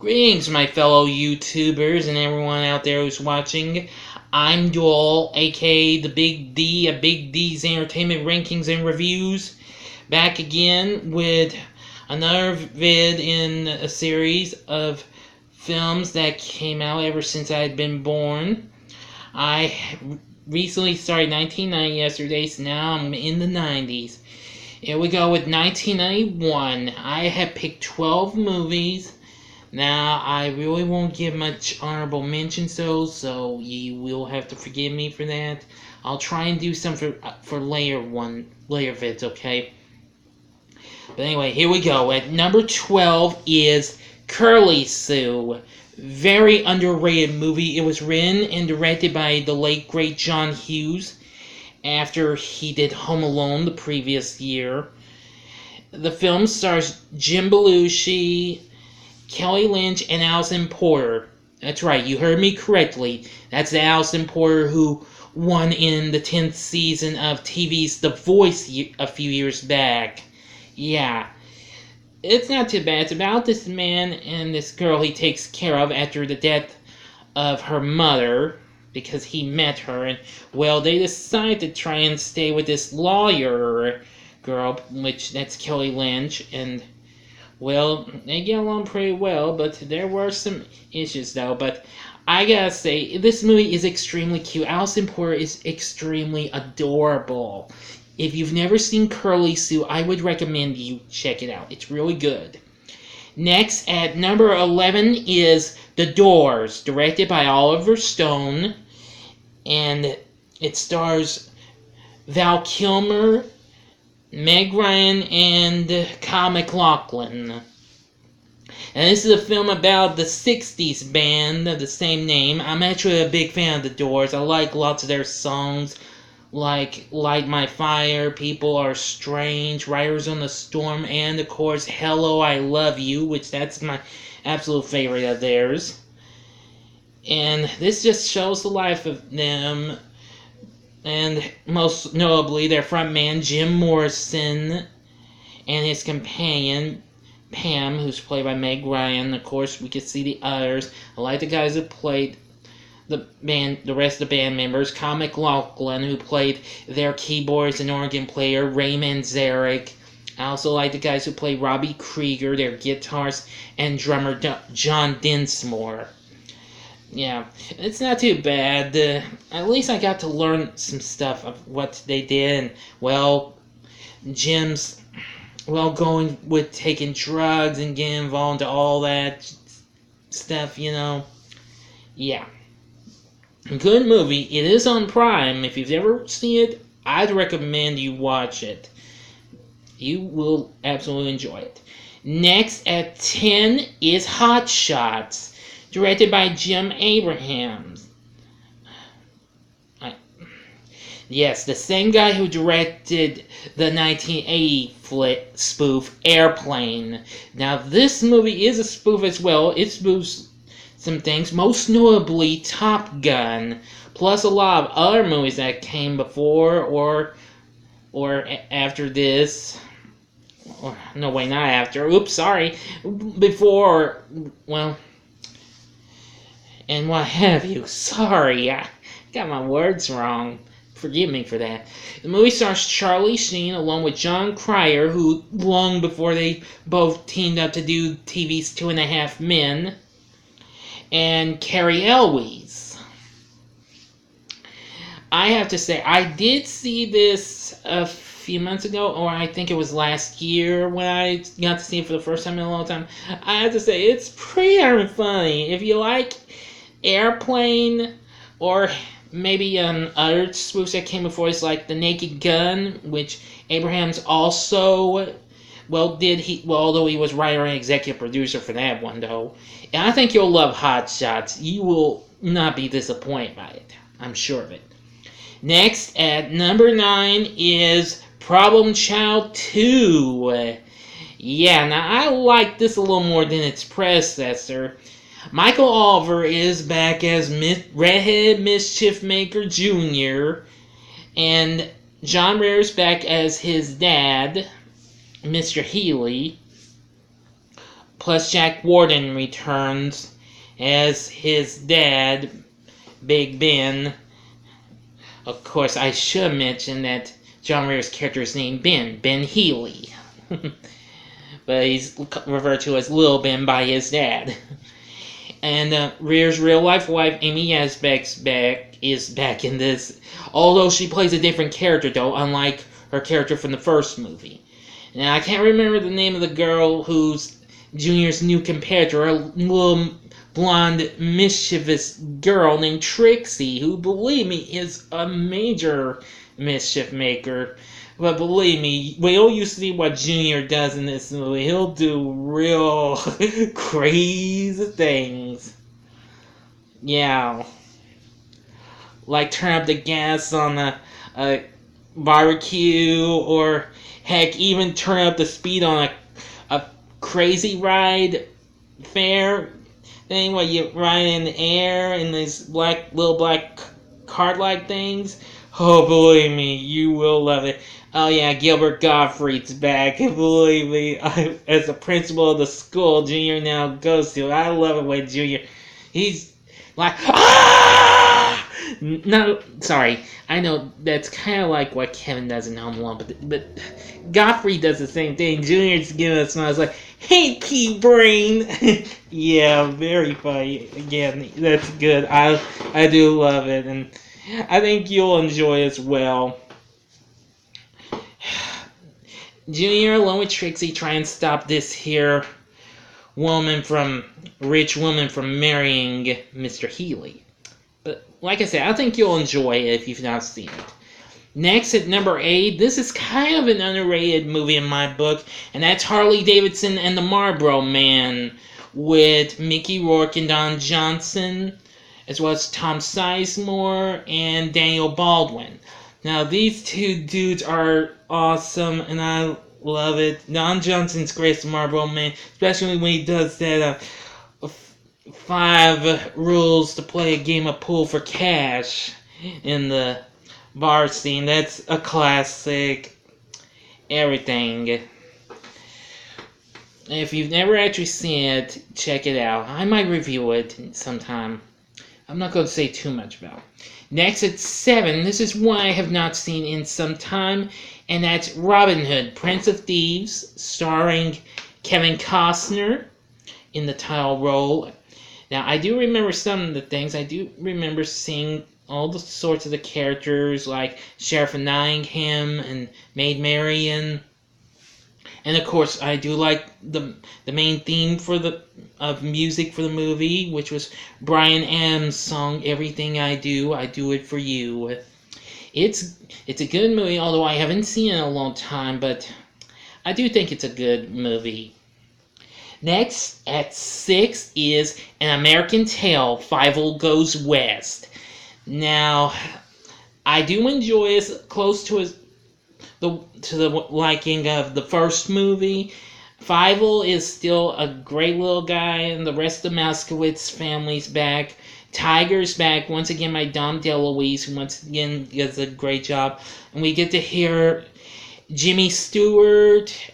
Greetings, my fellow YouTubers and everyone out there who's watching. I'm Joel, aka the Big D of Big D's Entertainment Rankings and Reviews, back again with another vid in a series of films that came out ever since I had been born. I recently started 1990 yesterday, so now I'm in the 90s. Here we go with 1991. I have picked 12 movies. Now, I really won't give much honorable mentions though, so you will have to forgive me for that. I'll try and do some for later vids, okay? But anyway, here we go. At number 12 is Curly Sue. Very underrated movie. It was written and directed by the late great John Hughes after he did Home Alone the previous year. The film stars Jim Belushi, Kelly Lynch, and Allison Porter. That's right, you heard me correctly. That's the Allison Porter who won in the 10th season of TV's The Voice a few years back. Yeah, it's not too bad. It's about this man and this girl he takes care of after the death of her mother, because he met her, and, well, they decide to try and stay with this lawyer girl, that's Kelly Lynch, and well, they get along pretty well, but there were some issues though. But I gotta say, this movie is extremely cute. Allison Porter is extremely adorable. If you've never seen Curly Sue, I would recommend you check it out. It's really good. Next, at number 11 is The Doors, directed by Oliver Stone, and it stars Val Kilmer, Meg Ryan, and Kyle MacLachlan. And this is a film about the 60s band of the same name. I'm actually a big fan of The Doors. I like lots of their songs, like Light My Fire, People Are Strange, Riders on the Storm, and of course Hello, I Love You, which that's my absolute favorite of theirs. And this just shows the life of them, and most notably their frontman Jim Morrison and his companion Pam, who's played by Meg Ryan. Of course, we could see the others. I like the guys who played the rest of the band members. Kyle MacLachlan, who played their keyboards and organ player Ray Manzarek. I also like the guys who played Robbie Krieger, their guitarist, and drummer John Dinsmore. Yeah, it's not too bad. At least I got to learn some stuff of what they did. And, well, Jim's, going with taking drugs and getting involved into all that stuff, Yeah. Good movie. It is on Prime. If you've ever seen it, I'd recommend you watch it. You will absolutely enjoy it. Next, at 10 is Hot Shots, directed by Jim Abrahams. Yes, the same guy who directed the 1980 spoof Airplane. Now, this movie is a spoof as well. It spoofs some things, most notably Top Gun, plus a lot of other movies that came before or after this. No, wait, not after. Oops, sorry. Before, well, and what have you. Sorry, I got my words wrong. Forgive me for that. The movie stars Charlie Sheen along with John Cryer, who long before they both teamed up to do TV's 2.5 Men, and Cary Elwes. I have to say, I did see this a few months ago, or I think it was last year when I got to see it for the first time in a long time. I have to say, it's pretty darn funny. If you like Airplane, or maybe other spoofs that came before us, like The Naked Gun, which Abrahams also, although he was writer and executive producer for that one, though. And I think you'll love Hot Shots. You will not be disappointed by it. I'm sure of it. Next, at number 9 is Problem Child 2. Yeah, now I like this a little more than its predecessor. Michael Oliver is back as Redhead Mischief Maker Jr., and John Ray's back as his dad, Mr. Healy, Plus, Jack Warden returns as his dad, Big Ben. Of course, I should mention that John Rear's character is named Ben Healy. But he's referred to as Lil Ben by his dad. And Rear's real-life wife, Amy Yasbeck, is back in this. Although she plays a different character, though, unlike her character from the first movie. Now, I can't remember the name of the girl who's Junior's new competitor, a little blonde, mischievous girl named Trixie, who, believe me, is a major mischief maker. But believe me, wait you see what Junior does in this movie. He'll do real crazy things. Yeah. Like turn up the gas on a barbecue, or heck, even turn up the speed on a crazy ride fair thing where you ride in the air in these little black cart-like things. Oh, believe me, you will love it. Oh yeah, Gilbert Gottfried's back. Believe me, as the principal of the school Junior now goes to, I love it when Junior, he's like, ah! No, sorry, I know that's kind of like what Kevin does in Home Alone, but Gottfried does the same thing. Junior's giving a smile, it's like, hey, pea brain. Yeah, very funny. Again, that's good. I do love it, and I think you'll enjoy it as well. Junior, along with Trixie, try and stop this here rich woman from marrying Mr. Healy. But like I said, I think you'll enjoy it if you've not seen it. Next, at number 8, this is kind of an underrated movie in my book, and that's Harley Davidson and the Marlboro Man, with Mickey Rourke and Don Johnson, as well as Tom Sizemore and Daniel Baldwin. Now, these two dudes are awesome, and I love it. Don Johnson's great as Marlboro Man, especially when he does that 5 rules to play a game of pool for cash in the bar scene. That's a classic. Everything. If you've never actually seen it, check it out. I might review it sometime. I'm not going to say too much about it. Next at 7, this is one I have not seen in some time, and that's Robin Hood, Prince of Thieves, starring Kevin Costner in the title role. Now, I do remember some of the things. I do remember seeing all the sorts of the characters, like Sheriff of Nottingham and Maid Marian. And of course, I do like the main theme of music for the movie, which was Bryan Adams' song "Everything I Do It for You." It's a good movie, although I haven't seen it in a long time, but I do think it's a good movie. Next, at 6 is An American Tail, Fievel Goes West. Now, I do enjoy it close to the liking of the first movie. Fievel is still a great little guy, and the rest of the Moskowitz family's back. Tiger's back once again by Dom DeLuise, who once again does a great job. And we get to hear Jimmy Stewart,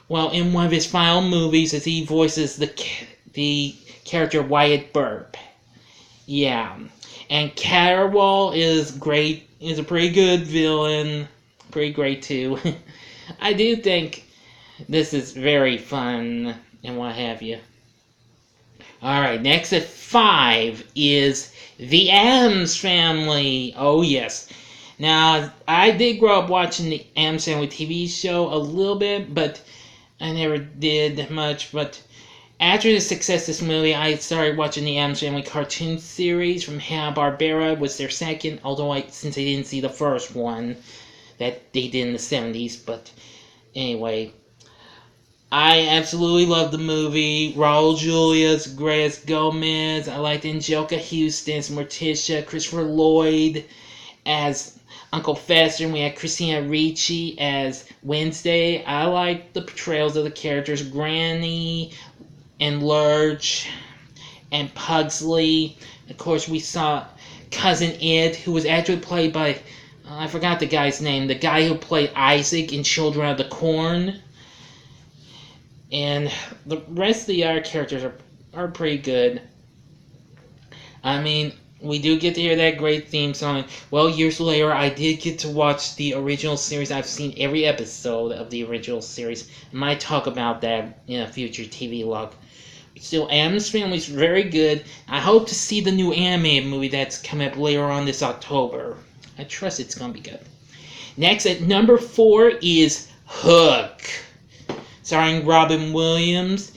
well, in one of his final movies, as he voices the character Wyatt Burp. Yeah. And Caterwall is great, is a pretty good villain. Pretty great too. I do think this is very fun and what have you. Alright, next at 5 is The Addams Family. Oh yes. Now, I did grow up watching the Addams Family TV show a little bit, but I never did much. But after the success of this movie, I started watching the Addams Family cartoon series from Hanna-Barbera. It was their second, although since I didn't see the first one that they did in the 70s. But anyway, I absolutely love the movie. Raul Julia's great as Gomez. I liked Angelica Houston as Morticia. Christopher Lloyd as Uncle Fester. And we had Christina Ricci as Wednesday. I liked the portrayals of the characters. Granny and Lurch and Pugsley. Of course, we saw Cousin Ed, who was actually played by, I forgot the guy's name, the guy who played Isaac in Children of the Corn. And the rest of the other characters are pretty good. I mean, we do get to hear that great theme song. Well, years later, I did get to watch the original series. I've seen every episode of the original series. I might talk about that in a future TV log. Still, Addams Family is very good. I hope to see the new animated movie that's coming up later on this October. I trust it's going to be good. Next, at number 4 is Hook, starring Robin Williams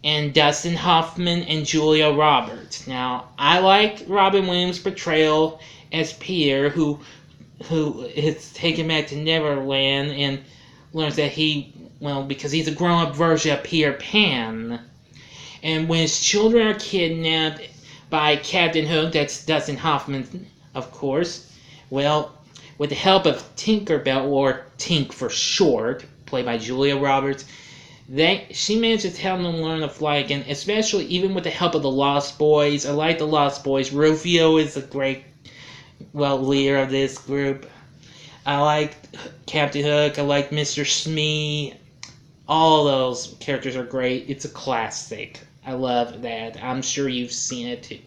and Dustin Hoffman and Julia Roberts. Now, I like Robin Williams' portrayal as Peter, who is taken back to Neverland and learns that because he's a grown-up version of Peter Pan. And when his children are kidnapped by Captain Hook, that's Dustin Hoffman, of course, well, with the help of Tinkerbell, or Tink for short, played by Julia Roberts, she manages to help them learn to fly again, especially even with the help of the Lost Boys. I like the Lost Boys. Rufio is a great, leader of this group. I like Captain Hook. I like Mr. Smee. All those characters are great. It's a classic. I love that. I'm sure you've seen it too.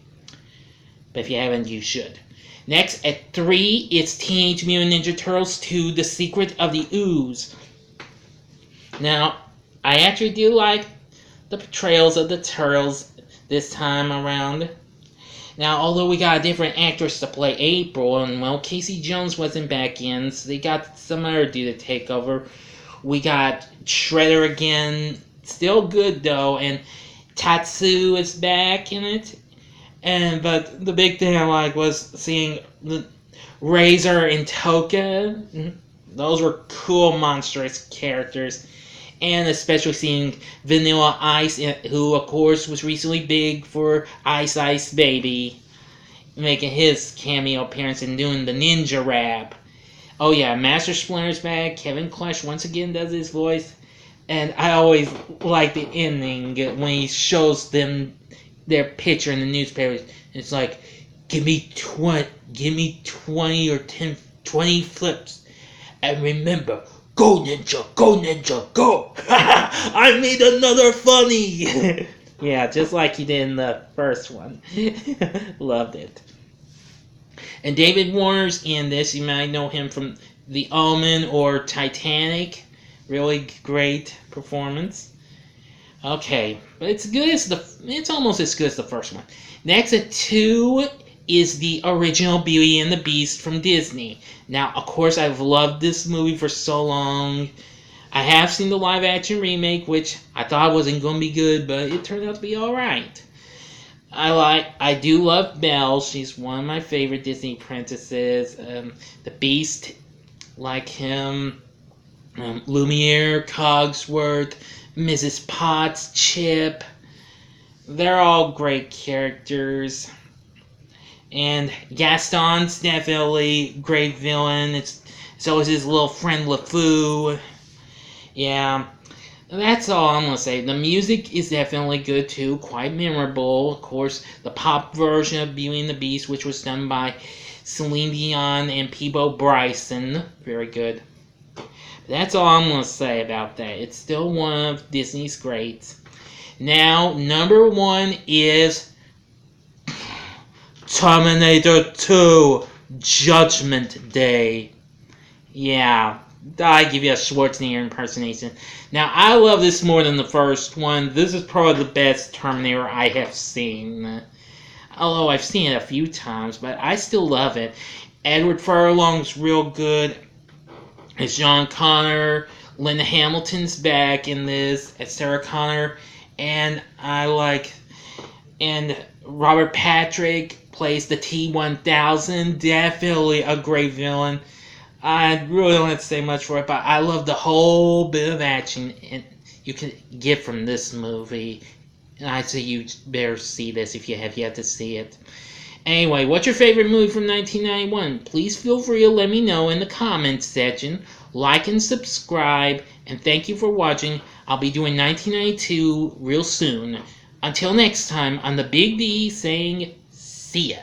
But if you haven't, you should. Next, at 3, it's Teenage Mutant Ninja Turtles 2, The Secret of the Ooze. Now, I actually do like the portrayals of the Turtles this time around. Now, although we got a different actress to play April, and Casey Jones wasn't back in, so they got some other dude to take over. We got Shredder again, still good though, and Tatsu is back in it. But the big thing I like was seeing the Razor and Toka. Those were cool, monstrous characters. And especially seeing Vanilla Ice, who of course was recently big for Ice Ice Baby, making his cameo appearance and doing the ninja rap. Oh yeah, Master Splinter's back. Kevin Clash once again does his voice. And I always like the ending when he shows them their picture in the newspapers. It's like, give me 20 or 20 flips. And remember, go ninja, go! I made another funny! Yeah, just like he did in the first one. Loved it. And David Warner's in this. You might know him from The Omen or Titanic. Really great performance. Okay, but it's almost as good as the first one. Next at 2 is the original Beauty and the Beast from Disney. Now, of course, I've loved this movie for so long. I have seen the live-action remake, which I thought wasn't going to be good, but it turned out to be alright. I do love Belle. She's one of my favorite Disney princesses. The Beast, like him. Lumiere, Cogsworth, Mrs. Potts, Chip. They're all great characters. And Gaston's definitely a great villain. So is his little friend LeFou. Yeah, that's all I'm going to say. The music is definitely good too, quite memorable. Of course, the pop version of Beauty and the Beast, which was done by Celine Dion and Peabo Bryson. Very good. That's all I'm going to say about that. It's still one of Disney's greats. Now, number 1 is Terminator 2 Judgment Day. Yeah, I give you a Schwarzenegger impersonation. Now, I love this more than the first one. This is probably the best Terminator I have seen. Although I've seen it a few times, but I still love it. Edward Furlong's real good. It's John Connor. Linda Hamilton's back in this as Sarah Connor. And Robert Patrick plays the T-1000. Definitely a great villain. I really don't have to say much for it, but I love the whole bit of action you can get from this movie. And I say you better see this if you have yet to see it. Anyway, what's your favorite movie from 1991? Please feel free to let me know in the comments section. Like and subscribe, and thank you for watching. I'll be doing 1992 real soon. Until next time, I'm the Big D saying, see ya.